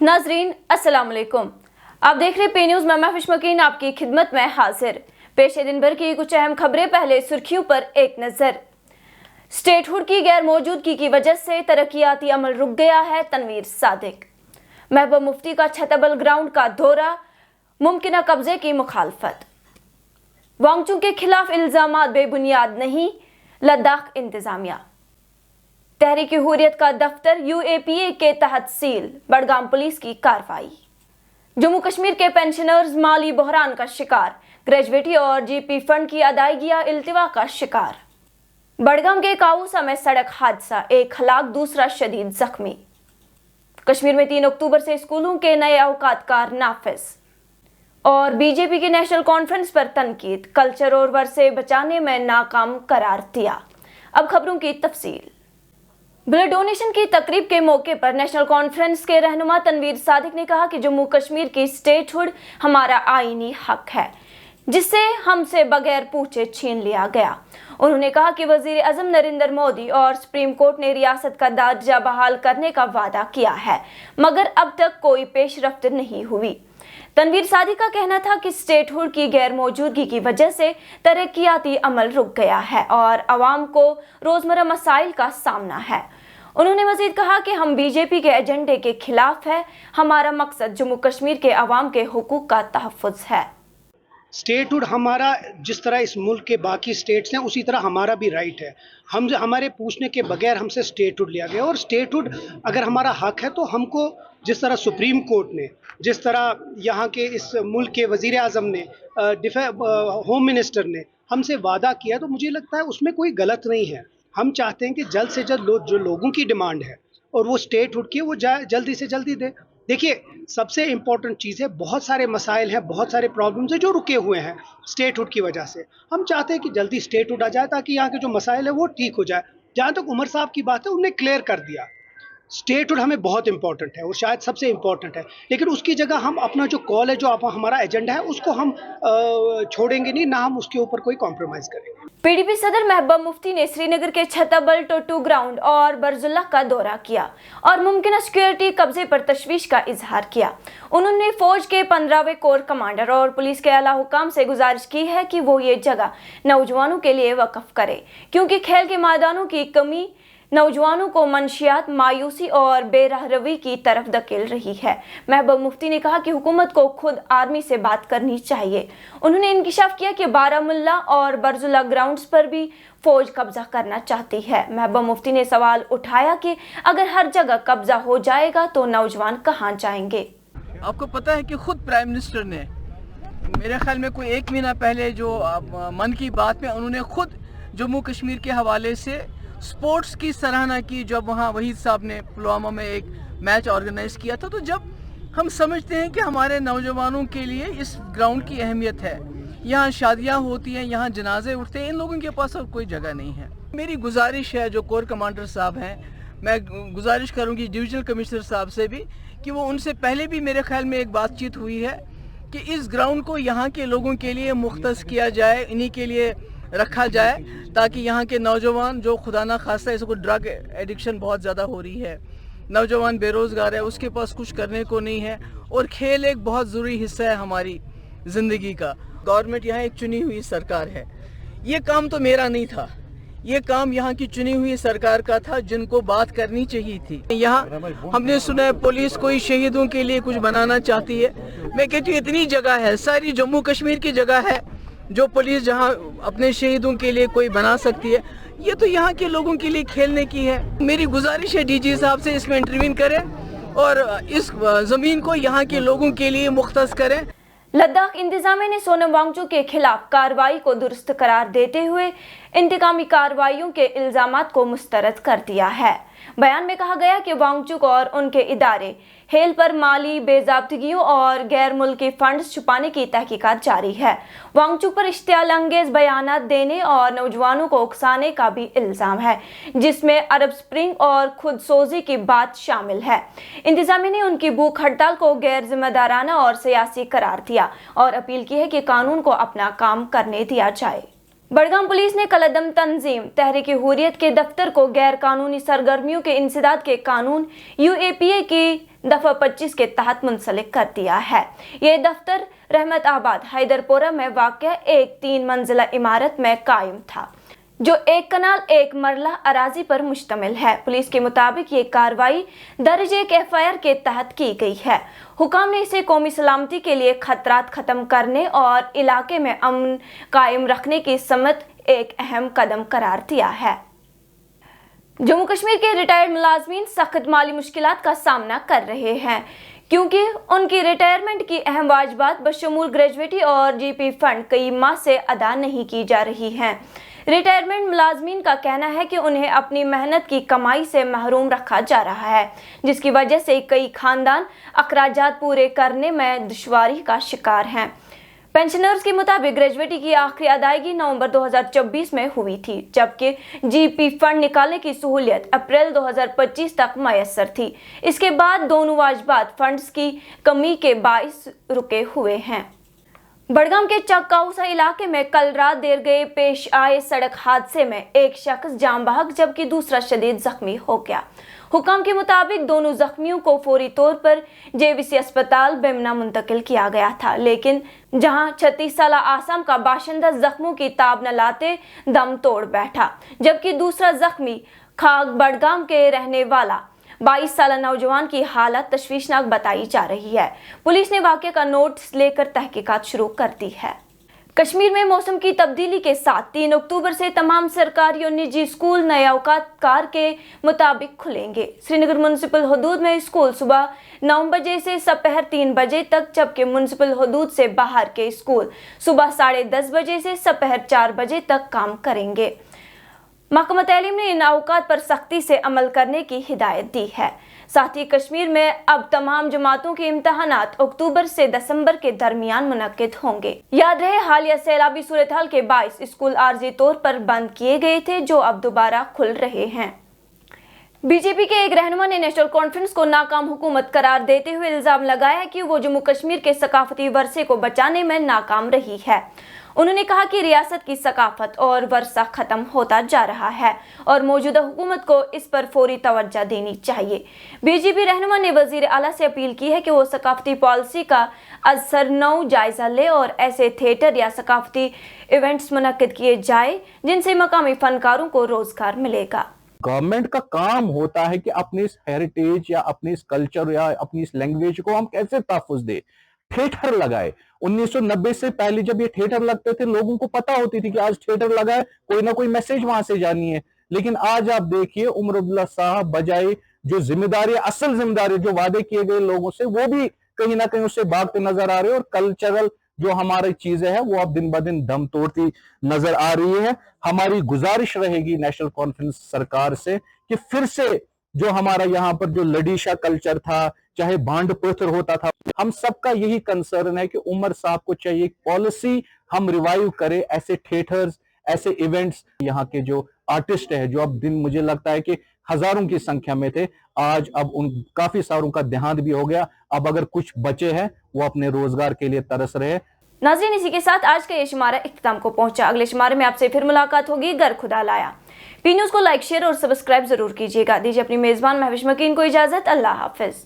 नाजरीन अस्सलाम वालेकुम। आप देख रहे पे न्यूज में महफिश मकीन आपकी खिदमत में हाजिर। पेश है दिन भर की कुछ अहम खबरें। पहले सुर्खियों पर एक नजर। स्टेटहुड की गैर मौजूदगी की वजह से तरक्याती अमल रुक गया है। तनवीर सादिक। महबूब मुफ्ती का छतबल ग्राउंड का दौरा, मुमकिन कब्जे की मुखालफत। वांगचू के खिलाफ इल्जामात बेबुनियाद नहीं, लद्दाख इंतजामिया। तहरीक हुर्रियत का दफ्तर यूएपीए के तहत सील, बड़गाम पुलिस की कार्रवाई। जम्मू कश्मीर के पेंशनर्स माली बहरान का शिकार, ग्रेजुएटी और जीपी फंड की अदायगियां इल्तिवा का शिकार। बड़गाम के काऊसा में सड़क हादसा, एक हलाक दूसरा शदीद जख्मी। कश्मीर में 3 अक्टूबर से स्कूलों के नए औकात कार नाफिज। और बीजेपी की नेशनल कॉन्फ्रेंस पर तनकीद, कल्चर और वर्से बचाने में नाकाम करार दिया। अब खबरों की तफसील। ब्लड डोनेशन की तकरीब के मौके पर नेशनल कॉन्फ्रेंस के रहनुमा तनवीर सादिक ने कहा कि जम्मू कश्मीर की स्टेटहुड हमारा आईनी हक है, जिसे हमसे बगैर पूछे छीन लिया गया। उन्होंने कहा कि वजीर आजम नरेंद्र मोदी और सुप्रीम कोर्ट ने रियासत का दर्जा बहाल करने का वादा किया है, मगर अब तक कोई पेशरफ्त नहीं हुई। तनवीर सादिक का कहना था कि स्टेटहुड की गैर मौजूदगी की वजह से तरक्याती अमल रुक गया है और आवाम को रोजमर्रा मसाइल का सामना है। उन्होंने मजीद कहा कि हम बीजेपी के एजेंडे के खिलाफ है। हमारा मकसद जम्मू कश्मीर के अवाम के हुकूक का तहफ़्फ़ुज़ है। स्टेटहुड हमारा जिस तरह इस मुल्क के बाकी स्टेट्स हैं उसी तरह हमारा भी राइट है। हम हमारे पूछने के बगैर हमसे स्टेटहुड लिया गया, और स्टेटहुड अगर हमारा हक है तो हमको जिस तरह सुप्रीम कोर्ट ने, जिस तरह यहाँ के इस मुल्क के वज़ीर आज़म ने, होम मिनिस्टर ने हमसे वादा किया, तो मुझे लगता है उसमें कोई गलत नहीं है। हम चाहते हैं कि जल्द से जल्द जो लोगों की डिमांड है और वो स्टेटहुड की, वो जल्दी से जल्दी दे। देखिए, सबसे इम्पॉर्टेंट चीज़ है, बहुत सारे मसाइल हैं, बहुत सारे प्रॉब्लम्स हैं जो रुके हुए हैं स्टेटहुड की वजह से। हम चाहते हैं कि जल्दी स्टेटहुड आ जाए ताकि यहाँ के जो मसाइल है वो ठीक हो जाए। जहाँ तक उमर साहब की बात है, उन्हें क्लियर कर दिया स्टेटहुड हमें बहुत इंपॉर्टेंट है और शायद सबसे इम्पॉर्टेंट है, लेकिन उसकी जगह हम अपना जो कॉल है, जो हमारा एजेंडा है, उसको हम छोड़ेंगे नहीं, ना हम उसके ऊपर कोई कॉम्प्रोमाइज़ करेंगे। पीडीपी सदर महबूब मुफ्ती ने श्रीनगर के छतबल टोटू ग्राउंड और बरजुल्लाह का दौरा किया और मुमकिन सिक्योरिटी कब्जे पर तशवीश का इजहार किया। उन्होंने फौज के 15वें कोर कमांडर और पुलिस के आला हुकाम से गुजारिश की है कि वो ये जगह नौजवानों के लिए वक्फ करे, क्योंकि खेल के मैदानों की कमी नौजवानों को मंशियात, मायूसी और बेरहरवी की तरफ धकेल रही है। महबूब मुफ्ती ने कहा कि हुकूमत को खुद आर्मी से बात करनी चाहिए। उन्होंने इंकिशाफ किया कि बारामुल्ला और बरजुल्ला ग्राउंड्स पर भी फौज कब्जा करना चाहती है। महबूब मुफ्ती ने सवाल उठाया कि अगर हर जगह कब्जा हो जाएगा तो नौजवान कहाँ जाएंगे। आपको पता है कि खुद प्राइम मिनिस्टर ने मेरे ख्याल में कोई 1 महीना पहले जो मन की बात में उन्होंने खुद जम्मू कश्मीर के हवाले से स्पोर्ट्स की सराहना की, जब वहाँ वहीद साहब ने पुलवामा में एक मैच ऑर्गेनाइज किया था। तो जब हम समझते हैं कि हमारे नौजवानों के लिए इस ग्राउंड की अहमियत है, यहाँ शादियाँ होती हैं, यहाँ जनाजे उठते हैं, इन लोगों के पास अब कोई जगह नहीं है। मेरी गुजारिश है जो कोर कमांडर साहब हैं, मैं गुजारिश करूँगी डिविजनल कमिश्नर साहब से भी कि वो, उनसे पहले भी मेरे ख्याल में एक बातचीत हुई है कि इस ग्राउंड को यहाँ के लोगों के लिए मुख्तस किया जाए, इन्हीं के लिए रखा जाए, ताकि यहाँ के नौजवान जो खुदा ना खास्ता इसको ड्रग एडिक्शन बहुत ज़्यादा हो रही है, नौजवान बेरोज़गार है, उसके पास कुछ करने को नहीं है, और खेल एक बहुत ज़रूरी हिस्सा है हमारी ज़िंदगी का। गवर्नमेंट यहाँ एक चुनी हुई सरकार है, ये काम तो मेरा नहीं था, ये काम यहाँ की चुनी हुई सरकार का था, जिनको बात करनी चाहिए थी। यहाँ हमने सुना है पुलिस कोई शहीदों के लिए कुछ बनाना चाहती है। मैं कहती हूँ इतनी जगह है, सारी जम्मू कश्मीर की जगह है जो पुलिस जहाँ अपने शहीदों के लिए कोई बना सकती है, ये तो यहाँ के लोगों के लिए खेलने की है। मेरी गुजारिश है डीजी साहब से इसमें इंटरवीन करें और इस ज़मीन को यहाँ के लोगों के लिए मुख्तस करें। लद्दाख इंतजामिया ने सोनम वांगचुक के खिलाफ कार्रवाई को दुरुस्त करार देते हुए इंतकामी कार्रवाइयों के इल्जामात को मुस्तरद कर दिया है। बयान में कहा गया कि वांगचुक और उनके इदारे हेल पर माली बेज़ाब्तगियों और गैर मुल्की फंड्स छुपाने की तहकीकात जारी है। वांगचुक पर इश्तियाल अंगेज बयानात देने और नौजवानों को उकसाने का भी इल्जाम है, जिसमें अरब स्प्रिंग और खुदसोजी की बात शामिल है। इंतजामिया ने उनकी भूख हड़ताल को गैर जिम्मेदाराना और सियासी करार दिया और अपील की है कि कानून को अपना काम करने दिया जाए। बड़गाम पुलिस ने कलअदम तंजीम तहरीक हुर्रियत के दफ्तर को गैर कानूनी सरगर्मियों के इंसदाद के कानून UAPA की दफा 25 के तहत मुंसलिक कर दिया है। ये दफ्तर रहमत आबाद हैदरपुरा में वाक़या एक 3 मंजिला इमारत में कायम था, जो एक कनाल एक मरला अराजी पर मुश्तमिल है। पुलिस के मुताबिक ये कार्रवाई दर्ज एक FIR के तहत की गई है। हुकाम ने इसे कौमी सलामती के लिए खतरात खत्म करने और इलाके में अमन कायम रखने की समत एक अहम कदम करार दिया है। जम्मू कश्मीर के रिटायर्ड मुलाजमीन सख्त माली मुश्किलात का सामना कर रहे हैं, क्योंकि उनकी रिटायरमेंट की अहम वाजिबात बशमूल ग्रेजुएटी और GP फंड कई माह से अदा नहीं की जा रही हैं। रिटायरमेंट मुलाजमीन का कहना है कि उन्हें अपनी मेहनत की कमाई से महरूम रखा जा रहा है, जिसकी वजह से कई खानदान अखराजात पूरे करने में दुश्वारी का शिकार हैं। पेंशनर्स के मुताबिक ग्रेजुएटी की आखिरी अदायगी नवंबर 2024 में हुई थी, जबकि GP फंड निकालने की सहूलियत अप्रैल 2025 तक मैसर थी। इसके बाद दोनों वाजिबात फंड्स की कमी के बाइस रुके हुए हैं। बड़गाम के चक्काउसा इलाके में कल रात देर गए पेश आए सड़क हादसे में एक शख्स जान बहक जबकि दूसरा शदीद जख्मी हो गया। हुकाम के मुताबिक दोनों जख्मियों को फौरी तौर पर JVC अस्पताल बेमना मुंतकिल किया गया था, लेकिन जहां 36 साला आसाम का बाशिंदा जख्मों की ताब न लाते दम तोड़ बैठा, जबकि दूसरा जख्मी खाग बड़गाम के रहने वाला 22 साला नौजवान की हालत तशवीशनाक बताई जा रही है। पुलिस ने वाक़े का नोटिस लेकर तहकीकात शुरू कर दी है। कश्मीर में मौसम की तब्दीली के साथ 3 अक्टूबर से तमाम सरकारी और निजी स्कूल नए औकात के मुताबिक खुलेंगे। श्रीनगर म्युनिसिपल हदूद में स्कूल सुबह 9 बजे से दोपहर 3 बजे तक, जबकि म्युनिसिपल हदूद से बाहर के स्कूल सुबह 10:30 बजे से दोपहर 4 बजे तक काम करेंगे। महकमा तालीम ने इन औकात पर सख्ती से अमल करने की हिदायत दी है। साथ ही कश्मीर में अब तमाम जमातों के इम्तहानात अक्टूबर से दिसंबर के दरमियान मुनक्किद होंगे। याद रहे, हालिया सैलाबी सूरत हाल के बाइस स्कूल आर्जी तौर पर बंद किए गए थे, जो अब दोबारा खुल रहे हैं। बीजेपी के एक रहनुमा ने नेशनल कॉन्फ्रेंस को नाकाम हुकूमत करार देते हुए इल्जाम लगाया कि वो जम्मू कश्मीर के सकाफती वर्से को बचाने में नाकाम रही है। उन्होंने कहा कि रियासत की सकाफत और वर्सा खत्म होता जा रहा है और मौजूदा हुकूमत को इस पर फौरी तवज्जो देनी चाहिए। बीजेपी रहनुमा ने वजीर आला से अपील की है कि वो सकाफती पॉलिसी का असरनौ जायजा ले और ऐसे थिएटर या सकाफती इवेंट्स मुनक्किद किए जाए जिनसे मकामी फनकारों को रोजगार मिलेगा। गवर्नमेंट का काम होता है कि अपनी इस हेरिटेज या अपनी इस कल्चर या अपनी इस लैंग्वेज को हम कैसे तहफ़्फ़ुज़ दे। थिएटर लगाए 1990 से पहले जब ये थिएटर लगते थे, लोगों को पता होती थी कि आज थिएटर लगा है, कोई ना कोई मैसेज वहां से जानी है। लेकिन आज आप देखिए, उमर अब्दुल्ला साहब बजाय जो जिम्मेदारी, असल जिम्मेदारी जो वादे किए गए लोगों से, वो भी कहीं ना कहीं उससे भागते नजर आ रहे हैं और कल्चरल जो हमारी चीजें हैं वो अब दिन ब दिन दम तोड़ती नजर आ रही है। हमारी गुजारिश रहेगी नेशनल कॉन्फ्रेंस सरकार से कि फिर से जो हमारा यहाँ पर जो लडीशा कल्चर था, चाहे बांड पोथर होता था, हम सबका यही कंसर्न है कि उमर साहब को चाहिए पॉलिसी हम रिवाइव करें, ऐसे थिएटर्स, ऐसे इवेंट्स। यहाँ के जो आर्टिस्ट है, जो अब दिन मुझे लगता है कि हजारों की संख्या में थे, आज अब उन काफी सारों का देहांत भी हो गया। अब अगर कुछ बचे हैं वो अपने रोजगार के लिए तरस रहे। नाज़रीन, इसी के साथ आज का ये शुमारा इख्तिताम को पहुंचा। अगले शुमारे में आपसे फिर मुलाकात होगी, गर खुदा लाया। पी न्यूज़ को लाइक, शेयर और सब्सक्राइब जरूर कीजिएगा। दीजिए अपनी मेजबान महविश मकीन को इजाजत। अल्लाह हाफिज।